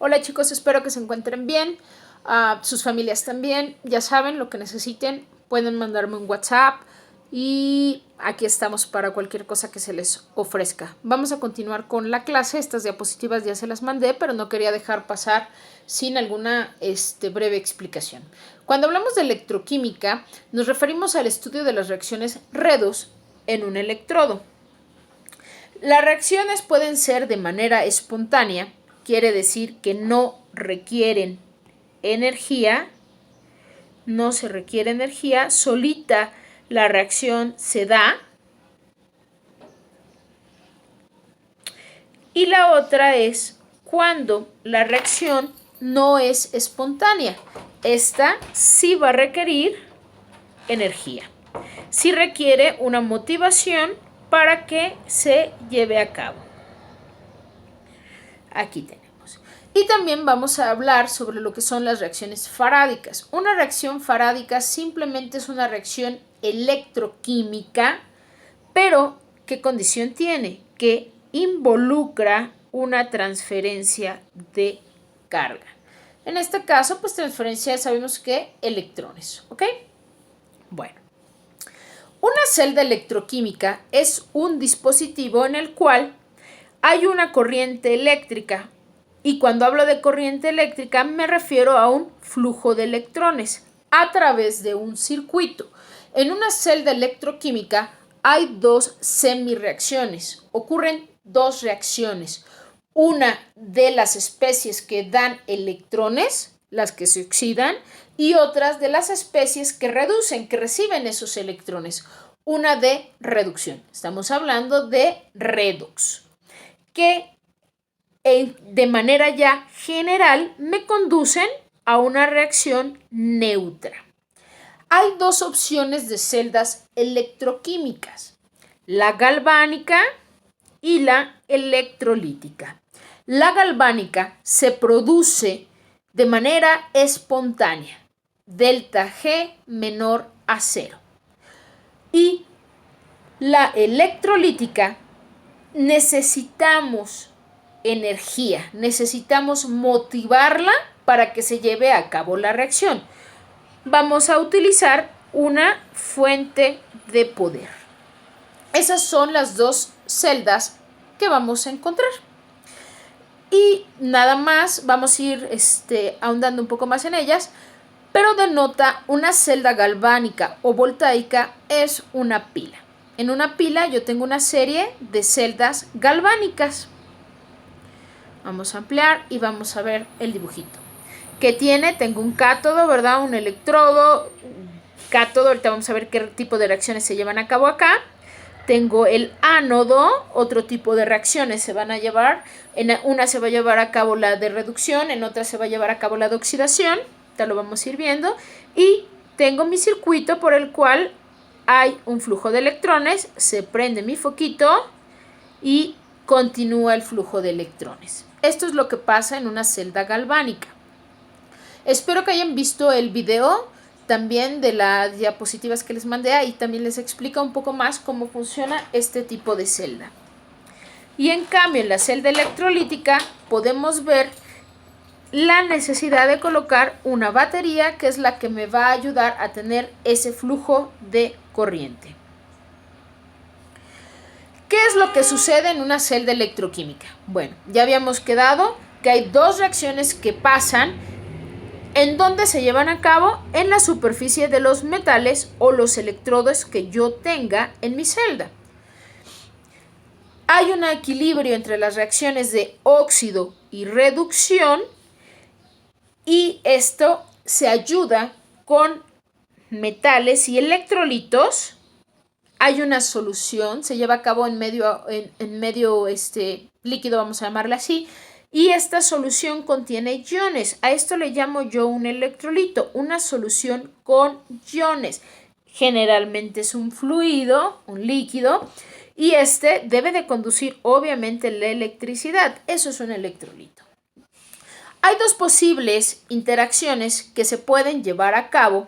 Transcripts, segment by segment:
Hola chicos, espero que se encuentren bien, sus familias también. Ya saben lo que necesiten, pueden mandarme un WhatsApp y aquí estamos para cualquier cosa que se les ofrezca. Vamos a continuar con la clase. Estas diapositivas ya se las mandé, pero no quería dejar pasar sin alguna breve explicación. Cuando hablamos de electroquímica, nos referimos al estudio de las reacciones redox en un electrodo. Las reacciones pueden ser de manera espontánea, quiere decir que no requieren energía, no se requiere energía, solita la reacción se da. Y la otra es cuando la reacción no es espontánea. Esta sí va a requerir energía. Sí requiere una motivación para que se lleve a cabo. Aquí tenemos. Y también vamos a hablar sobre lo que son las reacciones farádicas. Una reacción farádica simplemente es una reacción electroquímica, pero ¿qué condición tiene? Que involucra una transferencia de carga. En este caso, pues transferencia, sabemos que electrones, ¿ok? Bueno. Una celda electroquímica es un dispositivo en el cual hay una corriente eléctrica, y cuando hablo de corriente eléctrica me refiero a un flujo de electrones a través de un circuito. En una celda electroquímica hay dos semirreacciones, ocurren dos reacciones, una de las especies que dan electrones, las que se oxidan, y otras de las especies que reducen, que reciben esos electrones, una de reducción. Estamos hablando de redox, que de manera ya general me conducen a una reacción neutra. Hay dos opciones de celdas electroquímicas, la galvánica y la electrolítica. La galvánica se produce de manera espontánea, delta G menor a 0. Y la electrolítica necesitamos energía, necesitamos motivarla para que se lleve a cabo la reacción. Vamos a utilizar una fuente de poder. Esas son las dos celdas que vamos a encontrar. Y nada más, vamos a ir ahondando un poco más en ellas, pero denota una celda galvánica o voltaica es una pila. En una pila yo tengo una serie de celdas galvánicas. Vamos a ampliar y vamos a ver el dibujito. ¿Qué tiene? Tengo un cátodo, ¿verdad? Un electrodo, cátodo. Ahorita vamos a ver qué tipo de reacciones se llevan a cabo acá. Tengo el ánodo, otro tipo de reacciones se van a llevar. En una se va a llevar a cabo la de reducción, en otra se va a llevar a cabo la de oxidación. Ya lo vamos a ir viendo. Y tengo mi circuito por el cual hay un flujo de electrones. Se prende mi foquito y continúa el flujo de electrones. Esto es lo que pasa en una celda galvánica. Espero que hayan visto el video también de las diapositivas que les mandé. Ahí también les explica un poco más cómo funciona este tipo de celda. Y en cambio en la celda electrolítica podemos ver la necesidad de colocar una batería, que es la que me va a ayudar a tener ese flujo de corriente. ¿Qué es lo que sucede en una celda electroquímica? Bueno, ya habíamos quedado que hay dos reacciones que pasan. ¿En dónde se llevan a cabo? En la superficie de los metales o los electrodos que yo tenga en mi celda. Hay un equilibrio entre las reacciones de óxido y reducción, y esto se ayuda con metales y electrolitos. Hay una solución, se lleva a cabo en medio líquido, vamos a llamarla así, y esta solución contiene iones. A esto le llamo yo un electrolito, una solución con iones. Generalmente es un fluido, un líquido, y debe de conducir obviamente la electricidad. Eso es un electrolito. Hay dos posibles interacciones que se pueden llevar a cabo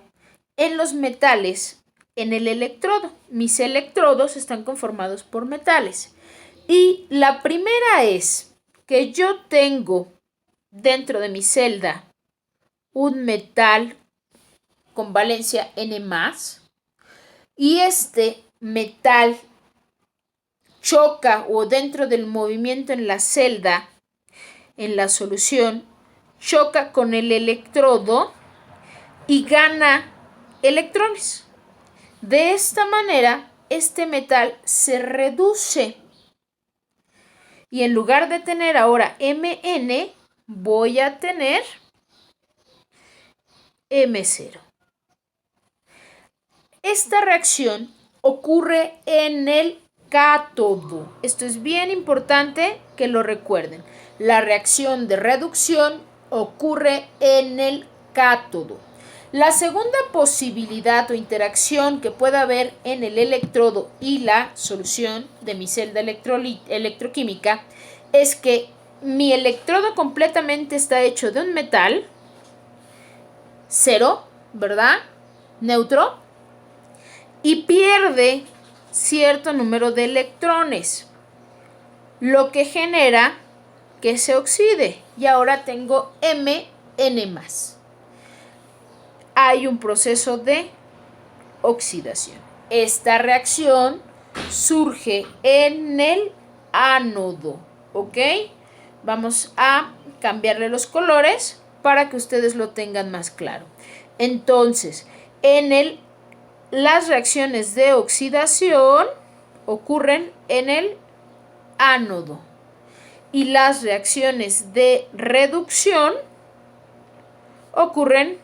en los metales en el electrodo. Mis electrodos están conformados por metales. Y la primera es que yo tengo dentro de mi celda un metal con valencia N+, y este metal choca o dentro del movimiento en la celda, en la solución, choca con el electrodo y gana electrones. De esta manera, este metal se reduce. Y en lugar de tener ahora Mn, voy a tener M0. Esta reacción ocurre en el cátodo. Esto es bien importante que lo recuerden. La reacción de reducción ocurre en el cátodo. La segunda posibilidad o interacción que pueda haber en el electrodo y la solución de mi celda electroquímica es que mi electrodo completamente está hecho de un metal, 0, ¿verdad? Neutro, y pierde cierto número de electrones, lo que genera que se oxide y ahora tengo Mn+. Hay un proceso de oxidación. Esta reacción surge en el ánodo, ¿ok? Vamos a cambiarle los colores para que ustedes lo tengan más claro. Entonces, las reacciones de oxidación ocurren en el ánodo y las reacciones de reducción ocurren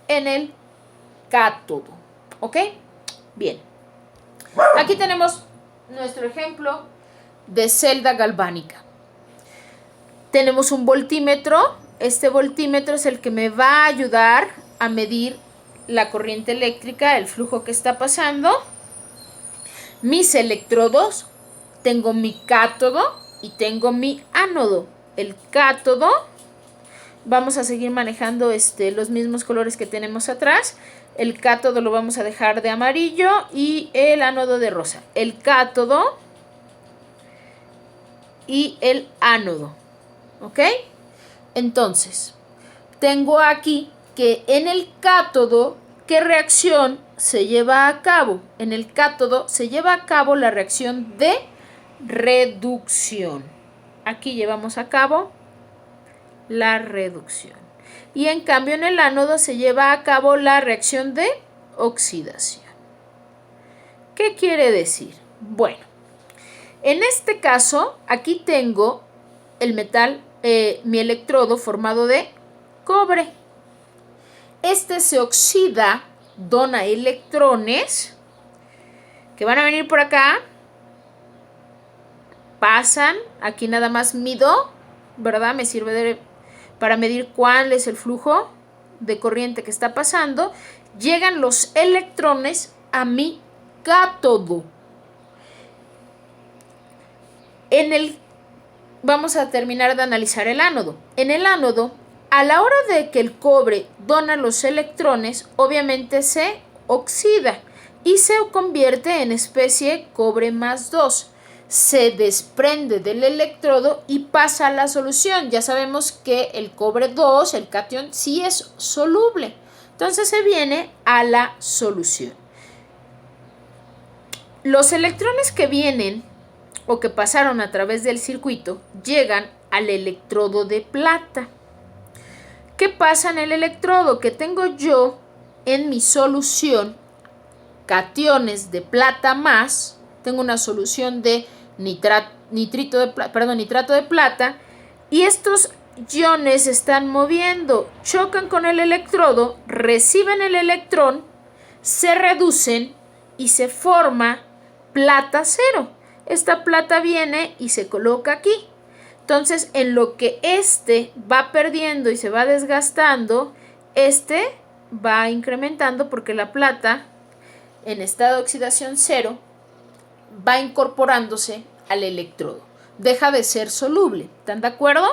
en el cátodo, ¿ok? Bien. Aquí tenemos nuestro ejemplo de celda galvánica. Tenemos un voltímetro. Este voltímetro es el que me va a ayudar a medir la corriente eléctrica, el flujo que está pasando. Mis electrodos, tengo mi cátodo y tengo mi ánodo. El cátodo, vamos a seguir manejando los mismos colores que tenemos atrás. El cátodo lo vamos a dejar de amarillo y el ánodo de rosa. El cátodo y el ánodo, ¿ok? Entonces, tengo aquí que en el cátodo, ¿qué reacción se lleva a cabo? En el cátodo se lleva a cabo la reacción de reducción. Aquí llevamos a cabo la reducción. Y en cambio en el ánodo se lleva a cabo la reacción de oxidación. ¿Qué quiere decir? Bueno, en este caso, aquí tengo el metal, mi electrodo formado de cobre. Este se oxida, dona electrones que van a venir por acá, pasan, aquí nada más mido, ¿verdad? Me sirve para medir cuál es el flujo de corriente que está pasando. Llegan los electrones a mi cátodo. Vamos a terminar de analizar el ánodo. En el ánodo, a la hora de que el cobre dona los electrones, obviamente se oxida y se convierte en especie cobre más 2. Se desprende del electrodo y pasa a la solución. Ya sabemos que el cobre 2, el catión, sí es soluble. Entonces se viene a la solución. Los electrones que vienen o que pasaron a través del circuito llegan al electrodo de plata. ¿Qué pasa en el electrodo? Que tengo yo en mi solución cationes de plata más, tengo una solución de nitrato de plata, y estos iones se están moviendo, chocan con el electrodo, reciben el electrón, se reducen y se forma plata 0. Esta plata viene y se coloca aquí. Entonces, en lo que va perdiendo y se va desgastando, va incrementando porque la plata, en estado de oxidación 0, va incorporándose al electrodo. Deja de ser soluble. ¿Están de acuerdo?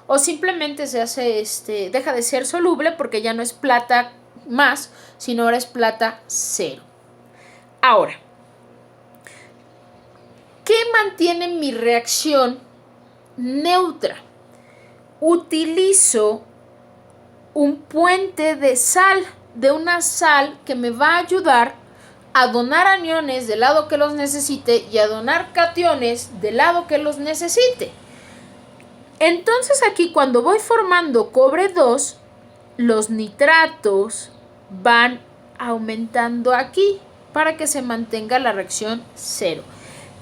O simplemente se hace deja de ser soluble porque ya no es plata más, sino ahora es plata 0. Ahora, ¿qué mantiene mi reacción neutra? utilizo un puente de sal, de una sal que me va a ayudar a donar aniones del lado que los necesite y a donar cationes del lado que los necesite. Entonces aquí cuando voy formando cobre 2, los nitratos van aumentando aquí para que se mantenga la reacción 0.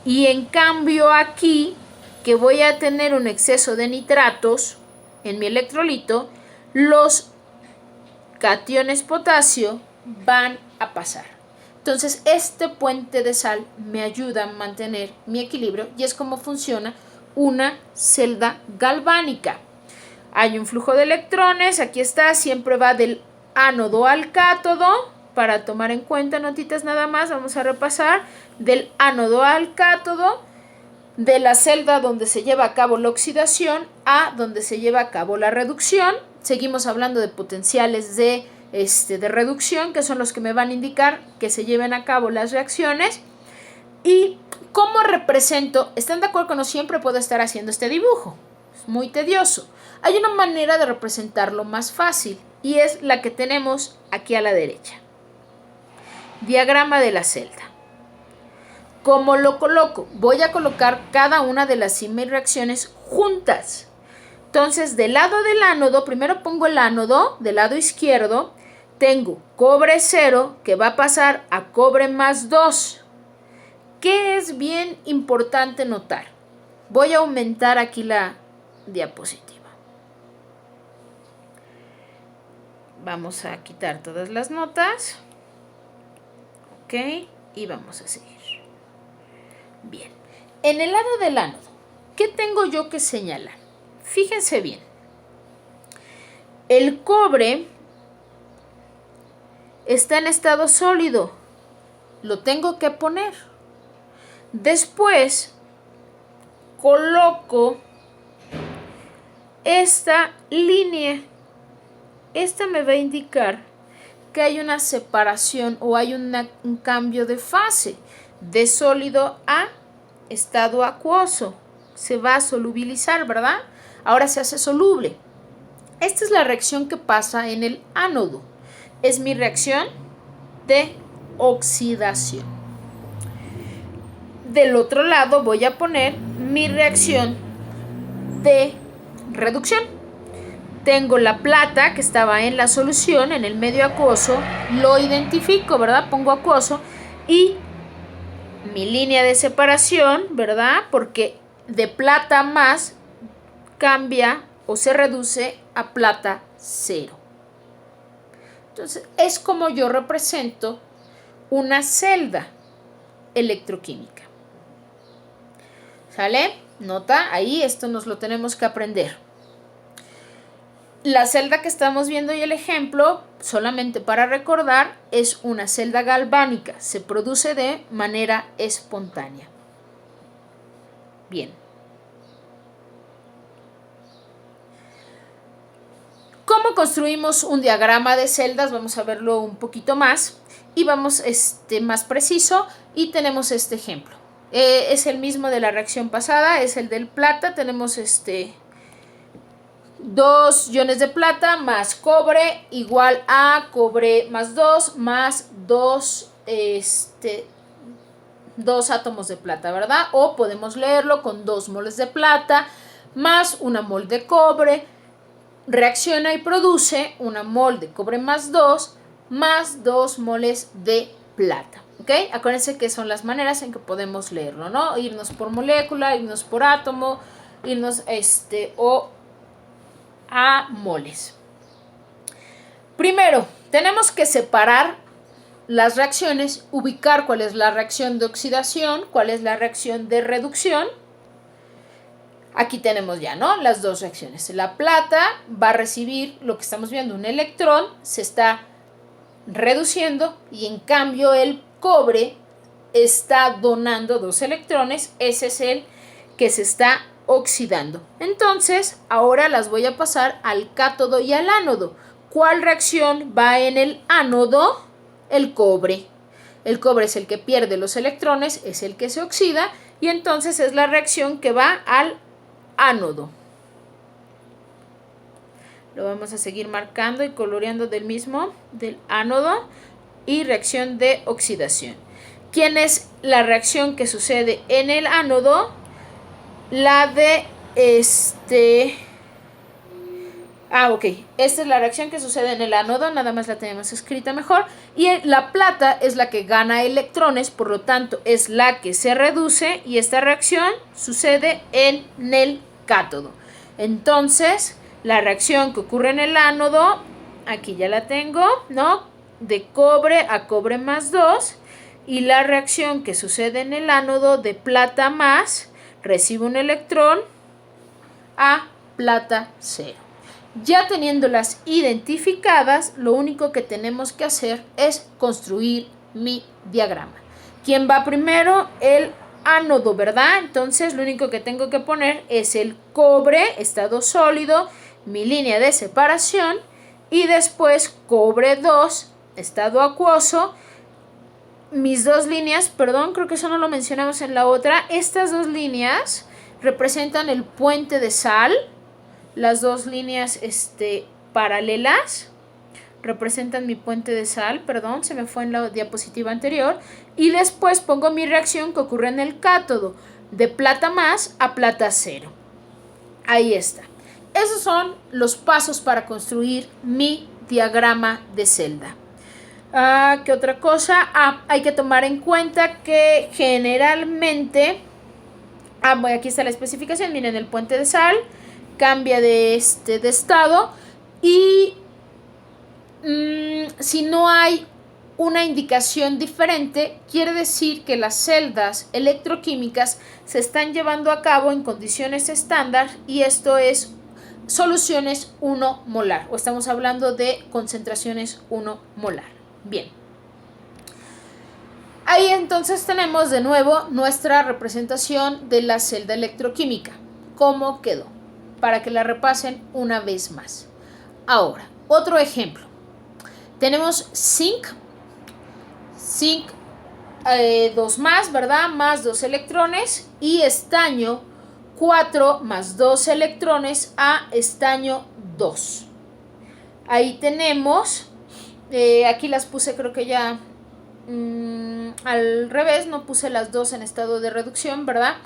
Y en cambio aquí, que voy a tener un exceso de nitratos en mi electrolito, los cationes potasio van a pasar. Entonces este puente de sal me ayuda a mantener mi equilibrio y es como funciona una celda galvánica. Hay un flujo de electrones, aquí está, siempre va del ánodo al cátodo. Para tomar en cuenta, notitas nada más, vamos a repasar del ánodo al cátodo, de la celda donde se lleva a cabo la oxidación a donde se lleva a cabo la reducción. Seguimos hablando de potenciales de reducción, que son los que me van a indicar que se lleven a cabo las reacciones. ¿Y cómo represento? ¿Están de acuerdo que no siempre puedo estar haciendo este dibujo? Es muy tedioso. Hay una manera de representarlo más fácil y es la que tenemos aquí a la derecha. Diagrama de la celda. ¿Cómo lo coloco? Voy a colocar cada una de las reacciones juntas. Entonces, del lado del ánodo, primero pongo el ánodo, del lado izquierdo, tengo cobre 0 que va a pasar a cobre más 2. ¿Qué es bien importante notar? Voy a aumentar aquí la diapositiva. Vamos a quitar todas las notas. Ok, y vamos a seguir. Bien, en el lado del ánodo, ¿qué tengo yo que señalar? Fíjense bien. El cobre está en estado sólido. Lo tengo que poner. Después coloco esta línea. Esta me va a indicar que hay una separación o hay un cambio de fase de sólido a estado acuoso. Se va a solubilizar, ¿verdad? Ahora se hace soluble. Esta es la reacción que pasa en el ánodo. Es mi reacción de oxidación. Del otro lado voy a poner mi reacción de reducción. Tengo la plata que estaba en la solución, en el medio acuoso, lo identifico, ¿verdad? Pongo acuoso y mi línea de separación, ¿verdad? Porque de plata más cambia o se reduce a plata 0. Entonces, es como yo represento una celda electroquímica. ¿Sale? Nota, ahí esto nos lo tenemos que aprender. La celda que estamos viendo y el ejemplo, solamente para recordar, es una celda galvánica. Se produce de manera espontánea. Bien. ¿Cómo construimos un diagrama de celdas? Vamos a verlo un poquito más y vamos más preciso y tenemos este ejemplo. Es el mismo de la reacción pasada, es el del plata. Tenemos 2 iones de plata más cobre igual a cobre más 2 más 2 átomos de plata, ¿verdad? O podemos leerlo con 2 moles de plata más 1 mol de cobre. Reacciona y produce 1 mol de cobre más 2 moles de plata. ¿Ok? Acuérdense que son las maneras en que podemos leerlo, ¿no? Irnos por molécula, irnos por átomo, irnos o a moles. Primero, tenemos que separar las reacciones, ubicar cuál es la reacción de oxidación, cuál es la reacción de reducción. Aquí tenemos ya, ¿no? Las dos reacciones. La plata va a recibir lo que estamos viendo, un electrón, se está reduciendo y en cambio el cobre está donando 2 electrones, ese es el que se está oxidando. Entonces, ahora las voy a pasar al cátodo y al ánodo. ¿Cuál reacción va en el ánodo? El cobre. El cobre es el que pierde los electrones, es el que se oxida y entonces es la reacción que va al ánodo. Lo vamos a seguir marcando y coloreando del ánodo, y reacción de oxidación. ¿Quién es la reacción que sucede en el ánodo? La de ok, esta es la reacción que sucede en el ánodo, nada más la tenemos escrita mejor. Y la plata es la que gana electrones, por lo tanto es la que se reduce, y esta reacción sucede en el cátodo. Entonces, la reacción que ocurre en el ánodo, aquí ya la tengo, ¿no? De cobre a cobre más 2, y la reacción que sucede en el ánodo de plata más, recibe un electrón a plata 0. Ya teniéndolas identificadas, lo único que tenemos que hacer es construir mi diagrama. ¿Quién va primero? El ánodo, ¿verdad? Entonces lo único que tengo que poner es el cobre, estado sólido, mi línea de separación, y después cobre 2, estado acuoso, mis dos líneas, perdón, creo que eso no lo mencionamos en la otra. Estas dos líneas representan el puente de sal. Las dos líneas paralelas representan mi puente de sal, perdón, se me fue en la diapositiva anterior. Y después pongo mi reacción que ocurre en el cátodo, de plata más a plata 0. Ahí está. Esos son los pasos para construir mi diagrama de celda. ¿Qué otra cosa? Hay que tomar en cuenta que generalmente, aquí está la especificación, miren, el puente de sal cambia de estado, y si no hay una indicación diferente, quiere decir que las celdas electroquímicas se están llevando a cabo en condiciones estándar, y esto es soluciones 1 molar, o estamos hablando de concentraciones 1 molar. Bien. Ahí entonces tenemos de nuevo nuestra representación de la celda electroquímica. ¿Cómo quedó? Para que la repasen una vez más. Ahora, otro ejemplo. Tenemos zinc 2 más, ¿verdad? Más 2 electrones, y estaño 4 más 2 electrones a estaño 2. Ahí tenemos, aquí las puse, creo que ya al revés, no puse las dos en estado de reducción, ¿verdad?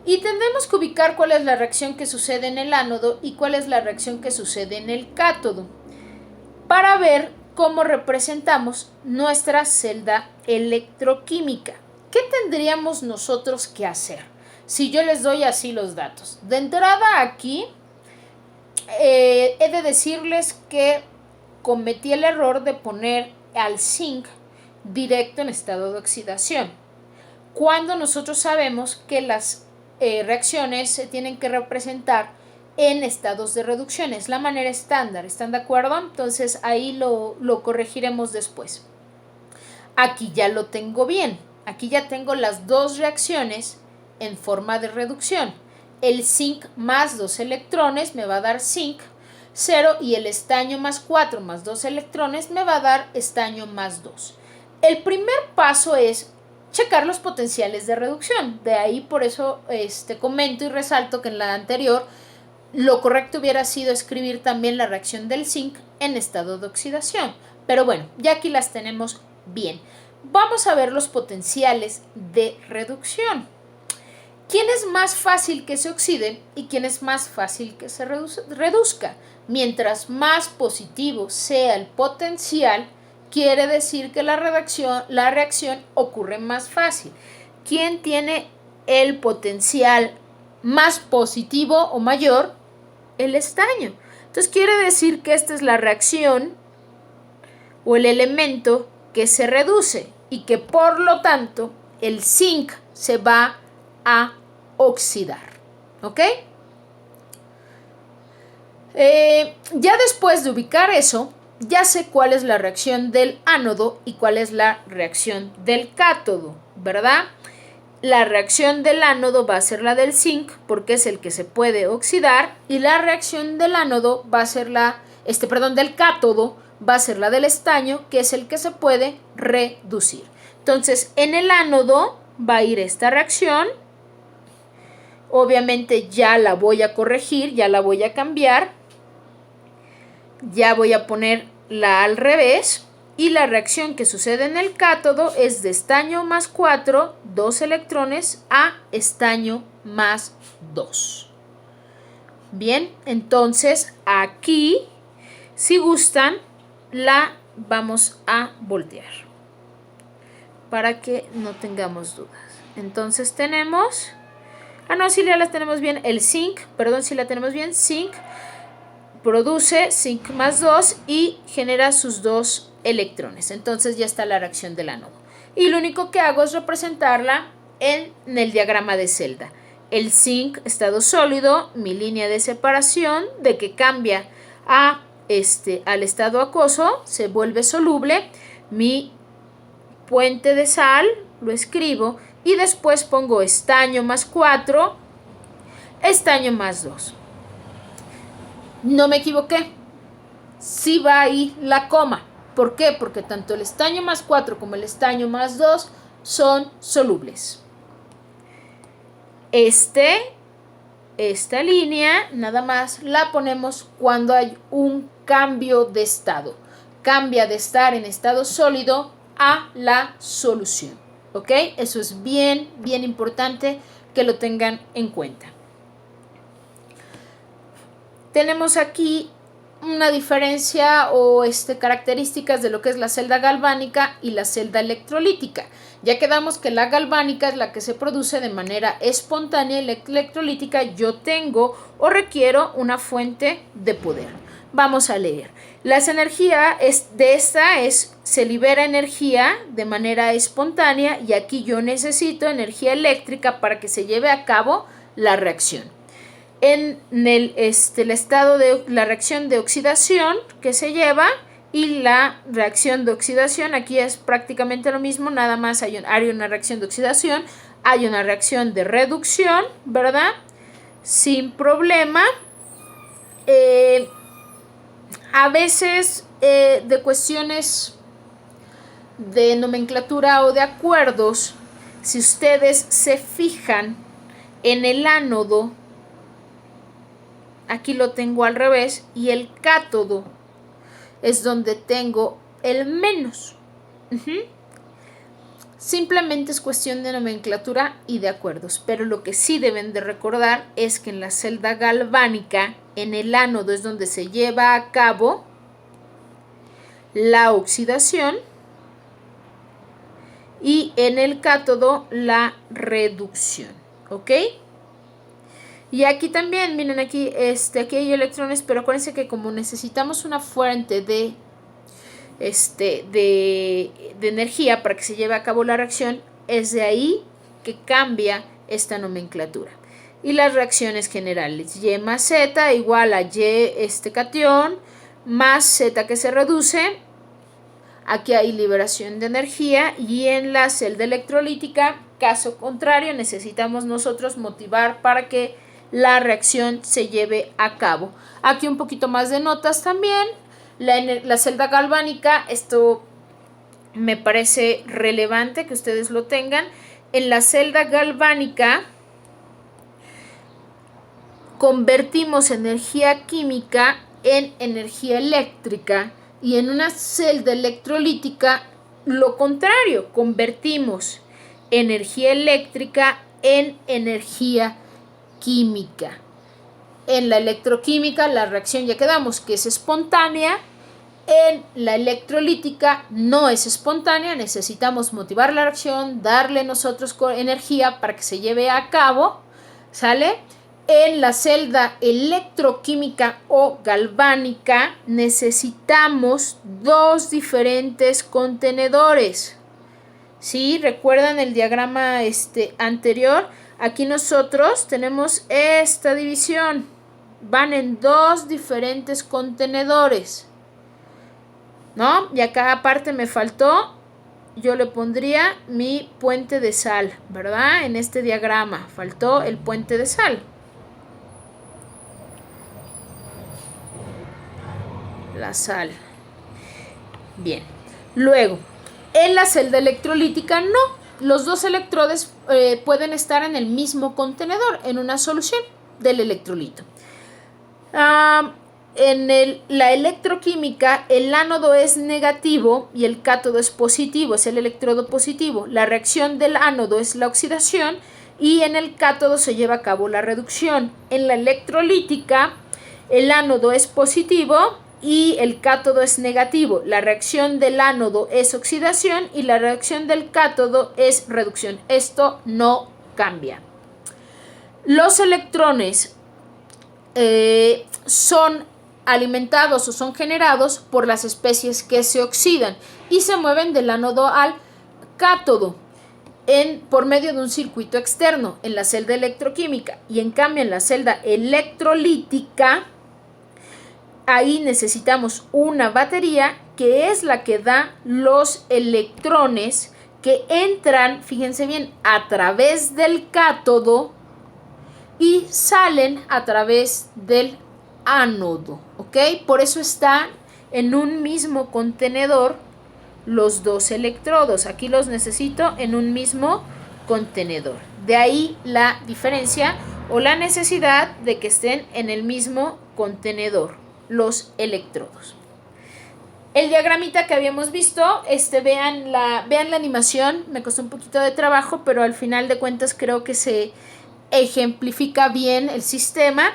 Y tendremos que ubicar cuál es la reacción que sucede en el ánodo y cuál es la reacción que sucede en el cátodo, para ver cómo representamos nuestra celda electroquímica. ¿Qué tendríamos nosotros que hacer si yo les doy así los datos? De entrada aquí, he de decirles que cometí el error de poner al zinc directo en estado de oxidación, cuando nosotros sabemos que las reacciones se tienen que representar en estados de reducción. Es la manera estándar, ¿están de acuerdo? Entonces ahí lo corregiremos después. Aquí ya lo tengo bien, aquí ya tengo las dos reacciones en forma de reducción. El zinc más 2 electrones me va a dar zinc 0, y el estaño más 4 más 2 electrones me va a dar estaño más 2. El primer paso es checar los potenciales de reducción. De ahí por eso comento y resalto que en la anterior lo correcto hubiera sido escribir también la reacción del zinc en estado de oxidación. Pero bueno, ya aquí las tenemos bien. Vamos a ver los potenciales de reducción. ¿Quién es más fácil que se oxide y quién es más fácil que se reduzca? Mientras más positivo sea el potencial, quiere decir que la reacción ocurre más fácil. ¿Quién tiene el potencial más positivo o mayor? El estaño. Entonces quiere decir que esta es la reacción o el elemento que se reduce, y que por lo tanto el zinc se va a oxidar. ¿Ok? Ya después de ubicar eso, ya sé cuál es la reacción del ánodo y cuál es la reacción del cátodo, ¿verdad? La reacción del ánodo va a ser la del zinc, porque es el que se puede oxidar, y la reacción del ánodo va a ser del cátodo va a ser la del estaño, que es el que se puede reducir. Entonces, en el ánodo va a ir esta reacción. Obviamente ya la voy a corregir, ya la voy a cambiar. ya voy a ponerla al revés. Y la reacción que sucede en el cátodo es de estaño más 4, 2 electrones, a estaño más 2. Bien, entonces aquí, si gustan, la vamos a voltear para que no tengamos dudas. Entonces tenemos, sí ya las tenemos bien, el zinc, perdón, si la tenemos bien, zinc produce zinc más 2 y genera sus 2 electrones. Entonces ya está la reacción del ánodo. Y lo único que hago es representarla en el diagrama de celda. El zinc, estado sólido, mi línea de separación, de que cambia al estado acuoso, se vuelve soluble, mi puente de sal, lo escribo, y después pongo estaño más 4, estaño más 2. No me equivoqué, sí va ahí la coma. ¿Por qué? Porque tanto el estaño más 4 como el estaño más 2 son solubles. Esta línea nada más la ponemos cuando hay un cambio de estado. Cambia de estar en estado sólido a la solución. ¿Ok? Eso es bien, bien importante que lo tengan en cuenta. Tenemos aquí una diferencia o características de lo que es la celda galvánica y la celda electrolítica. Ya quedamos que la galvánica es la que se produce de manera espontánea y la electrolítica yo tengo o requiero una fuente de poder. Vamos a leer. Las energías se libera energía de manera espontánea y aquí yo necesito energía eléctrica para que se lleve a cabo la reacción. En el estado de la reacción de oxidación que se lleva y la reacción de oxidación, aquí es prácticamente lo mismo, nada más hay una reacción de oxidación, hay una reacción de reducción, ¿verdad? Sin problema. A veces de cuestiones de nomenclatura o de acuerdos, si ustedes se fijan en el ánodo, aquí lo tengo al revés, y el cátodo es donde tengo el menos. Simplemente es cuestión de nomenclatura y de acuerdos, pero lo que sí deben de recordar es que en la celda galvánica, en el ánodo es donde se lleva a cabo la oxidación y en el cátodo la reducción, ¿ok? Y aquí también, miren, aquí hay electrones, pero acuérdense que como necesitamos una fuente de energía para que se lleve a cabo la reacción, es de ahí que cambia esta nomenclatura. Y las reacciones generales, Y más Z igual a Y catión más Z que se reduce. Aquí hay liberación de energía y en la celda electrolítica, caso contrario, necesitamos nosotros motivar para que la reacción se lleve a cabo. Aquí un poquito más de notas también. La celda galvánica, esto me parece relevante que ustedes lo tengan. En la celda galvánica convertimos energía química en energía eléctrica y en una celda electrolítica lo contrario, convertimos energía eléctrica en energía química. En la electroquímica la reacción ya quedamos que es espontánea. En la electrolítica no es espontánea, necesitamos motivar la reacción, darle nosotros energía para que se lleve a cabo, ¿sale? En la celda electroquímica o galvánica necesitamos dos diferentes contenedores. ¿Sí? ¿Recuerdan el diagrama anterior? Aquí nosotros tenemos esta división. Van en dos diferentes contenedores, ¿no? Y acá aparte me faltó, yo le pondría mi puente de sal, ¿verdad? En este diagrama faltó el puente de sal. La sal. Bien. Luego, en la celda electrolítica no. Los dos electrodes pueden estar en el mismo contenedor, en una solución del electrolito. la electroquímica, el ánodo es negativo y el cátodo es positivo, es el electrodo positivo. La reacción del ánodo es la oxidación y en el cátodo se lleva a cabo la reducción. En la electrolítica, el ánodo es positivo y el cátodo es negativo. La reacción del ánodo es oxidación y la reacción del cátodo es reducción. Esto no cambia. Los electrones son alimentados o son generados por las especies que se oxidan y se mueven del ánodo al cátodo por medio de un circuito externo en la celda electroquímica, y en cambio en la celda electrolítica ahí necesitamos una batería que es la que da los electrones que entran, fíjense bien, a través del cátodo y salen a través del ánodo, ¿ok? Por eso están en un mismo contenedor los dos electrodos. Aquí los necesito en un mismo contenedor. De ahí la diferencia o la necesidad de que estén en el mismo contenedor los electrodos. El diagramita que habíamos visto, vean la animación, me costó un poquito de trabajo, pero al final de cuentas creo que se ejemplifica bien el sistema.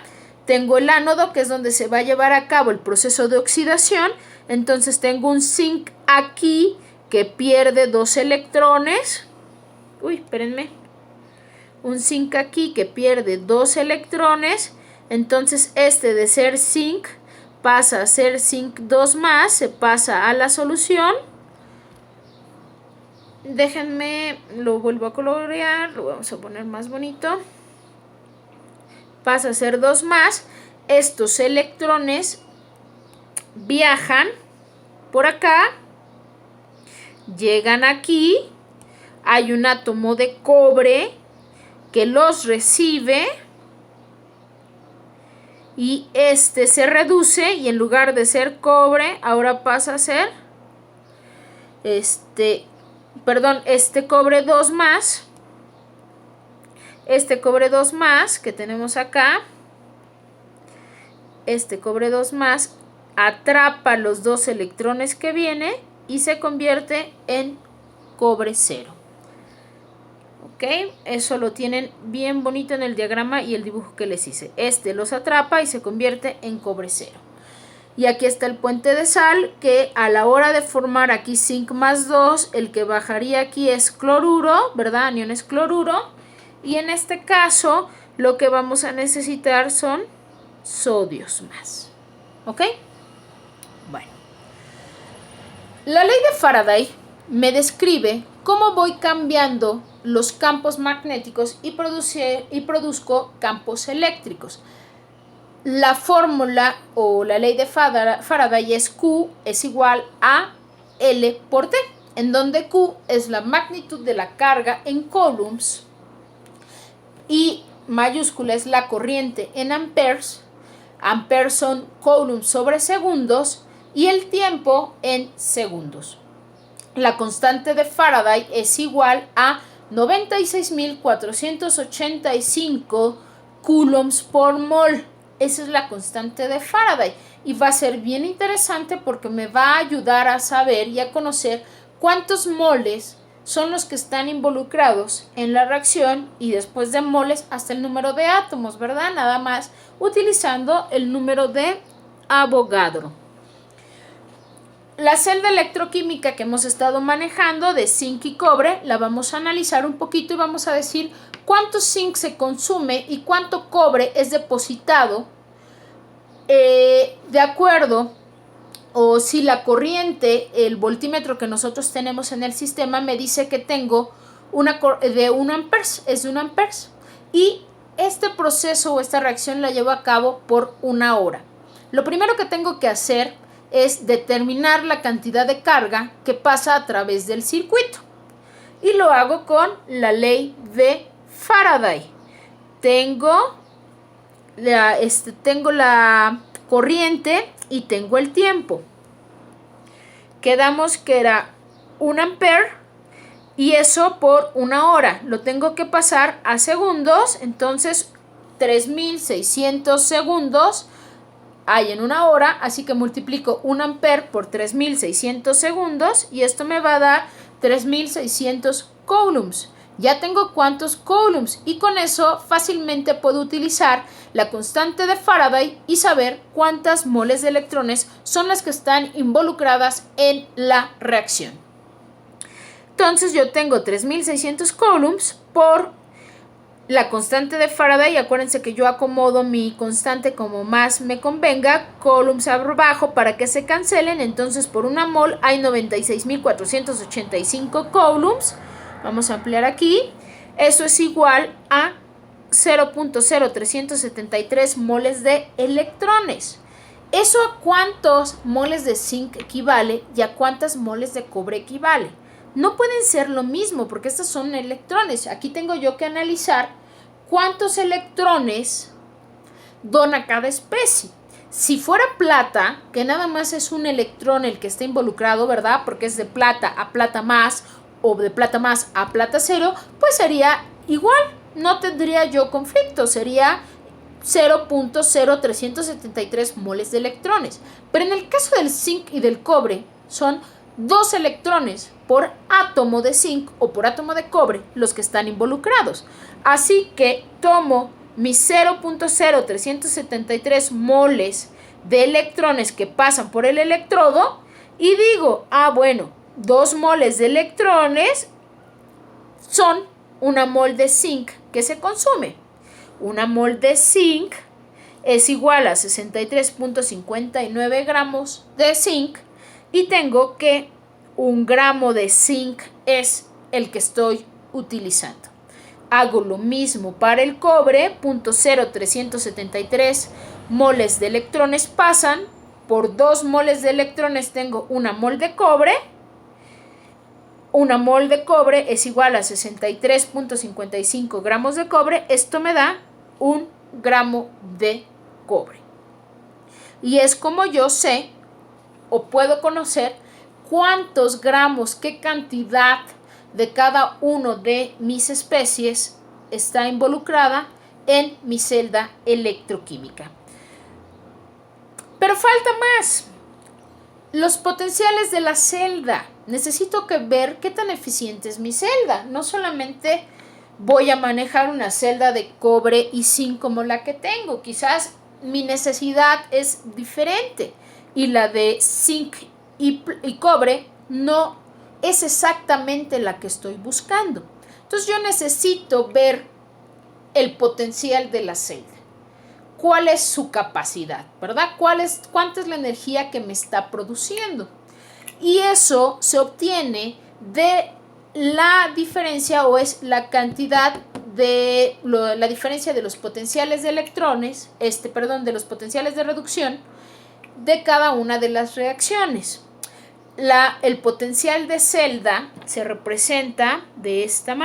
Tengo el ánodo, que es donde se va a llevar a cabo el proceso de oxidación. Entonces tengo un zinc aquí que pierde 2 electrones. Uy, espérenme. Un zinc aquí que pierde 2 electrones. Entonces de ser zinc pasa a ser zinc 2 más, se pasa a la solución. Déjenme, lo vuelvo a colorear, lo vamos a poner más bonito. Pasa a ser 2 más. Estos electrones viajan por acá, llegan aquí, hay un átomo de cobre que los recibe y se reduce y en lugar de ser cobre ahora pasa a ser cobre 2 más. Cobre 2 más que tenemos acá, cobre 2 más atrapa los 2 electrones que viene y se convierte en cobre 0. ¿Ok? Eso lo tienen bien bonito en el diagrama y el dibujo que les hice. Los atrapa y se convierte en cobre 0. Y aquí está el puente de sal, que a la hora de formar aquí zinc más 2, el que bajaría aquí es cloruro, ¿verdad? Aniones cloruro. Y en este caso, lo que vamos a necesitar son sodios más. ¿Ok? Bueno. La ley de Faraday me describe cómo voy cambiando los campos magnéticos y produzco campos eléctricos. La fórmula o la ley de Faraday es Q es igual a L por T, en donde Q es la magnitud de la carga en coulombs y mayúscula es la corriente en amperes. Amperes son coulombs sobre segundos y el tiempo en segundos. La constante de Faraday es igual a 96.485 coulombs por mol. Esa es la constante de Faraday y va a ser bien interesante porque me va a ayudar a saber y a conocer cuántos moles son los que están involucrados en la reacción y después de moles hasta el número de átomos, ¿verdad? Nada más utilizando el número de Avogadro. La celda electroquímica que hemos estado manejando de zinc y cobre la vamos a analizar un poquito y vamos a decir cuánto zinc se consume y cuánto cobre es depositado de acuerdo o si la corriente, el voltímetro que nosotros tenemos en el sistema me dice que tengo de 1 amperes, es de 1 amperes y este proceso o esta reacción la llevo a cabo por 1 hora. Lo primero que tengo que hacer es determinar la cantidad de carga que pasa a través del circuito y lo hago con la ley de Faraday. Tengo la corriente y tengo el tiempo. Quedamos que era 1 ampere y eso por 1 hora. Lo tengo que pasar a segundos, entonces 3.600 segundos hay en una hora, así que multiplico 1 ampere por 3600 segundos y esto me va a dar 3600 coulombs. Ya tengo cuántos coulombs y con eso fácilmente puedo utilizar la constante de Faraday y saber cuántas moles de electrones son las que están involucradas en la reacción. Entonces yo tengo 3600 coulombs por la constante de Faraday. Acuérdense que yo acomodo mi constante como más me convenga, coulombs abajo para que se cancelen. Entonces por una mol hay 96.485 coulombs. Vamos a ampliar aquí. Eso es igual a 0.0373 moles de electrones. ¿Eso a cuántos moles de zinc equivale y a cuántas moles de cobre equivale? No pueden ser lo mismo porque estos son electrones. Aquí tengo yo que analizar cuántos electrones dona cada especie. Si fuera plata, que nada más es un electrón el que está involucrado, ¿verdad? Porque es de plata a plata más o de plata más a plata cero, pues sería igual. No tendría yo conflicto, sería 0.0373 moles de electrones. Pero en el caso del zinc y del cobre son 2 electrones por átomo de zinc o por átomo de cobre los que están involucrados. Así que tomo mis 0.0373 moles de electrones que pasan por el electrodo y digo, bueno, 2 moles de electrones son una mol de zinc que se consume. Una mol de zinc es igual a 63.59 gramos de zinc y tengo que 1 gramo de zinc es el que estoy utilizando. Hago lo mismo para el cobre, 0.0373 moles de electrones pasan, por 2 moles de electrones tengo 1 mol de cobre. 1 mol de cobre es igual a 63.55 gramos de cobre. Esto me da 1 gramo de cobre. Y es como yo sé o puedo conocer cuántos gramos, qué cantidad de cada uno de mis especies está involucrada en mi celda electroquímica. Pero falta más. Los potenciales de la celda. Necesito ver qué tan eficiente es mi celda. No solamente voy a manejar una celda de cobre y zinc como la que tengo. Quizás mi necesidad es diferente y la de zinc y cobre no es exactamente la que estoy buscando. Entonces yo necesito ver el potencial de la celda. ¿Cuál es su capacidad? ¿Verdad? ¿Cuánta es la energía que me está produciendo? Y eso se obtiene de la diferencia o es la cantidad de la diferencia de los potenciales de electrones, de los potenciales de reducción de cada una de las reacciones. El potencial de celda se representa de esta manera.